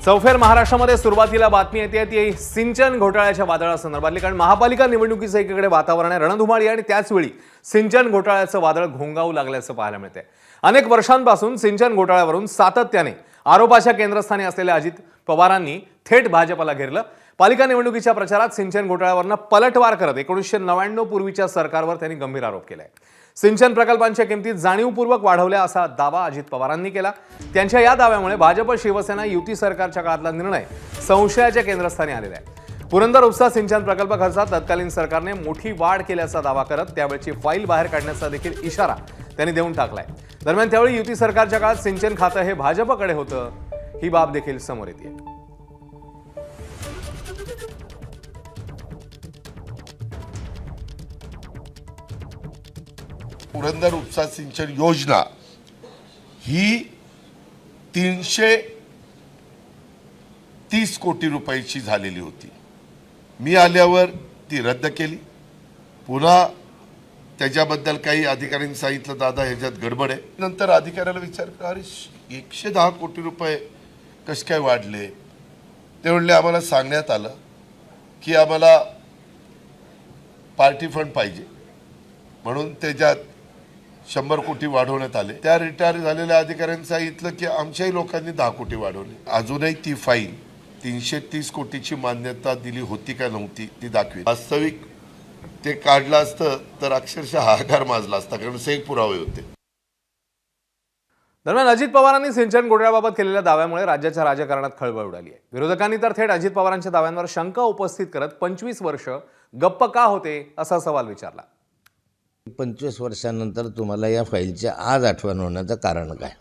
चौफेर महाराष्ट्रामध्ये सुरुवातीला बातमी येते ती सिंचन घोटाळ्याच्या वादळासंदर्भातली, कारण महापालिका निवडणुकीचं एकीकडे वातावरण आहे रणधुमाळी आणि त्याचवेळी सिंचन घोटाळ्याचं वादळ घोंगावू लागल्याचं पाहायला मिळते। अनेक वर्षांपासून सिंचन घोटाळ्यावरून सातत्याने आरोपाच्या केंद्रस्थानी असलेल्या अजित पवारांनी थेट भाजपला घेरलं। पालिका निवडणुकीच्या प्रचारात सिंचन घोटाळ्यावरनं पलटवार करत 1999 पूर्वीच्या सरकारवर त्यांनी गंभीर आरोप केलाय। सिंचन प्रकल्पांच्या किमती जाणीवपूर्वक वाढवल्या असा दावा अजित पवारांनी केला। त्यांच्या या दाव्यामुळे भाजप शिवसेना युती सरकारच्या काळातला निर्णय संशयाच्या केंद्रस्थानी आलेला आहे। पुरंदर उपसा सिंचन प्रकल्प खर्चात तत्कालीन सरकारने मोठी वाढ केल्याचा दावा करत त्यावेळची फाईल बाहेर काढण्याचा देखील इशारा त्यांनी देऊन टाकलाय। दरम्यान त्यावेळी युती सरकारच्या काळात सिंचन खातं हे भाजपकडे होतं, ही बाब देखील समोर येते। पुरंदर उपसा सिंचन योजना ही 330 कोटी रुपयाची झालेली होती। मी आल्यावर ती रद्द केली। पुन्हा त्याच्याबद्दल काही अधिकाऱ्यांनी सांगितलं दादा ह्याच्यात गडबड आहे। नंतर अधिकाऱ्याला विचारलं अरे 110 कोटी रुपये कसे काय वाढले? ते म्हणले आम्हाला सांगण्यात आलं की आम्हाला पार्टी फंड पाहिजे म्हणून त्याच्यात 100 कोटी वाढवण्यात आले। त्या रिटायर झालेल्या अधिकाऱ्यांनी सांगितलं की आमच्याही लोकांनी 10 कोटी वाढवले। अजूनही ती फाईल 330 कोटीची मान्यता दिली होती का नव्हती ती दाखवी। वास्तविक ते काढलं असतं तर अक्षरशः हाहाकार माजला असता, कारण सैक पुरावे होते। दरम्यान अजित पवारांनी सिंचन घोटाळ्याबाबत केलेल्या दाव्यामुळे राज्याच्या राजकारणात खळबळ उडाली आहे। विरोधकांनी तर थेट अजित पवारांच्या दाव्यांवर शंका उपस्थित करत 25 वर्ष गप्प का होते असा सवाल विचारला। 25 वर्षानंतर तुम्हाला या फाईलच्या आज आठवण होण्याचं कारण काय?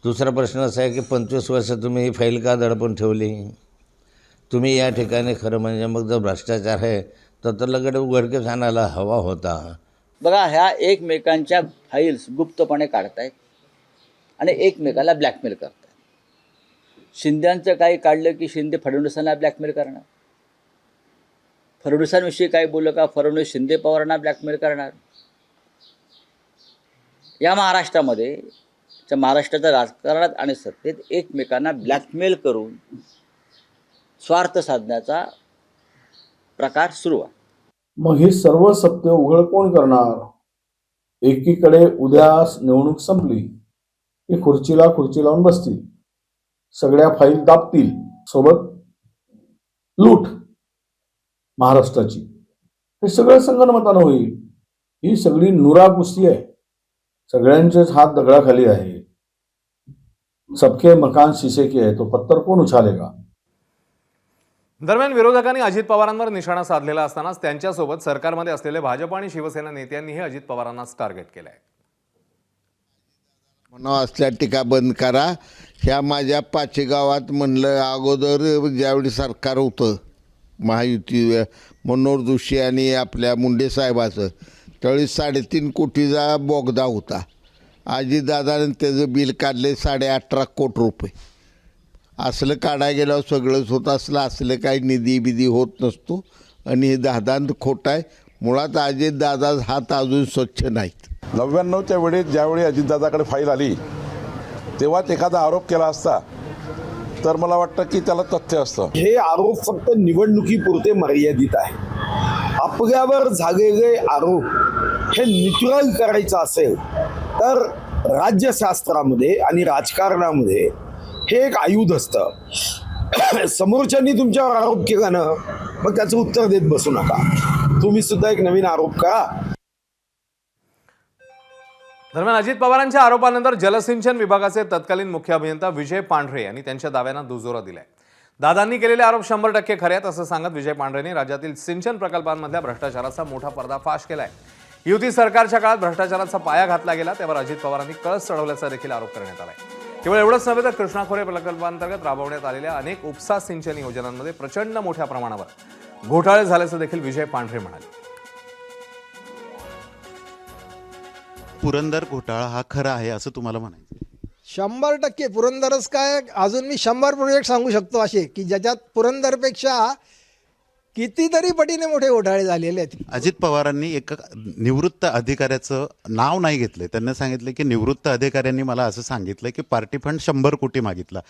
दुसरा प्रश्न असा आहे की 25 वर्ष तुम्ही ही फाईल का दडपून ठेवली? तुम्ही या ठिकाणी खरं म्हणजे मग जर भ्रष्टाचार आहे तर लगेच उघडकीस आणायला हवा होता। बघा, ह्या एकमेकांच्या फाईल्स गुप्तपणे काढतायत आणि एकमेकाला ब्लॅकमेल करतायत। शिंद्यांचं काही काढलं की शिंदे फडणवीसांना ब्लॅकमेल करणार, फडणवीसांविषयी काय बोललं का फडणवीस शिंदे पवारांना ब्लॅकमेल करणार। या महाराष्ट्राच्या राजकारणात आणि सत्तेत एकमेकांना ब्लॅकमेल करून स्वार्थ साधण्याचा प्रकार सुरू आहे। मग हे सर्व सत्य उघड कोण करणार? एकीकडे उद्या निवडणूक संपली की खुर्ची लावून बसतील, सगळ्या फाईल दाबतील, सोबत लूट महाराष्ट्राची। हे सगळं संगनमतानं होईल। ही सगळी नुरा कुस्ती आहे, सगळ्यांचेच हात दगडाखाली आहे। सबके मकान शीशे के है तो पत्थर कोण उछालेगा? दरम्यान विरोधकांनी अजित पवारांवर निशाणा साधलेला असतानाच त्यांच्यासोबत सरकारमध्ये असलेले भाजप आणि शिवसेना नेत्यांनीही अजित पवारांनाच टार्गेट केलंय। म्हणून असल्या टीका बंद करा। ह्या माझ्या पाची गावात म्हणलं अगोदर ज्यावेळी सरकार होतं महायुती मनोहर जोशी आणि आपल्या मुंडे साहेबाचं, त्यावेळी 3.5 कोटीचा बोगदा होता। अजितदादाने त्याचं बिल काढले 18.5 कोटी रुपये। असलं काढायला गेल्यावर सगळंच होत असलं काही निधी बिधी होत नसतो आणि हे दादांत खोट आहे। मुळात अजितदादा हात अजून स्वच्छ नाहीत। 99च्या वेळी ज्यावेळी अजितदादाकडे फाईल आली तेव्हाच एखादा आरोप केला असता तर मला वाटतं की त्याला तथ्य असतं। हे आरोप फक्त निवडणुकीपुरते मर्यादित आहे। आपल्यावर झालेले आरोप हे न्यूट्रल करायचं असेल तर राज्यशास्त्रामध्ये आणि राजकारणामध्ये हे एक आयुध असतं। समोरच्यांनी तुमच्यावर आरोप केला ना, मग त्याचं उत्तर देत बसू नका, तुम्ही सुद्धा एक नवीन आरोप करा। दरम्यान अजित पवारांच्या आरोपानंतर जलसिंचन विभागाचे तत्कालीन मुख्य अभियंता विजय पांढरे यांनी त्यांच्या दाव्यांना दुजोरा दिलाय। दादांनी केलेले आरोप 100% खरे आहेत असं सांगत विजय पांढरेंनी राज्यातील सिंचन प्रकल्पांमधल्या भ्रष्टाचाराचा मोठा पर्दाफाश केलाय। युती सरकारच्या काळात भ्रष्टाचाराचा पाया घातला गेला, त्यावर अजित पवारांनी कळस चढवल्याचा देखील आरोप करण्यात आलाय। केवळ एवढंच नव्हे तर कृष्णा खोरे प्रकल्पांतर्गत राबवण्यात आलेल्या अनेक उपसा सिंचन योजनांमध्ये प्रचंड मोठ्या प्रमाणावर घोटाळे झाल्याचं देखील विजय पांढरे म्हणाले। पुरंदर घोटाळा हा खरा आहे असं तुम्हाला म्हणायचं? 100% पुरंदरच काय, अजून मी 100 प्रोजेक्ट सांगू शकतो असे की ज्याच्यात पुरंदरपेक्षा कितीतरी पटीने मोठे घोटाळे झालेले आहेत. अजित पवारांनी एका निवृत्त अधिकाऱ्याचं नाव नाही घेतलं. त्यांनी सांगितलं की निवृत्त अधिकाऱ्यांनी मला असं सांगितलं की पार्टी फंड 100 कोटी मागितला.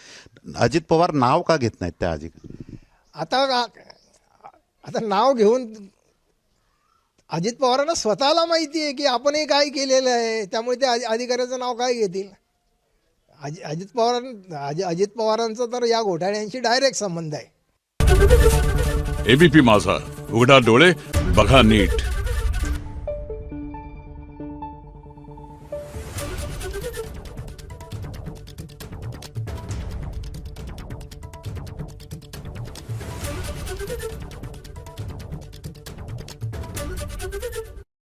अजित पवार नाव का घेत नाहीत त्या अधिकारी? आता नाव घेऊन अजित पवारांना स्वतःला माहिती आहे की आपणही काय केलेलं आहे, त्यामुळे ते अधिकाऱ्याचं नाव काय घेतील. अजित पवारांचा तर या घोटाळ्यांशी डायरेक्ट संबंध आहे. एबीपी माझा, उघडा डोळे बघा नीट.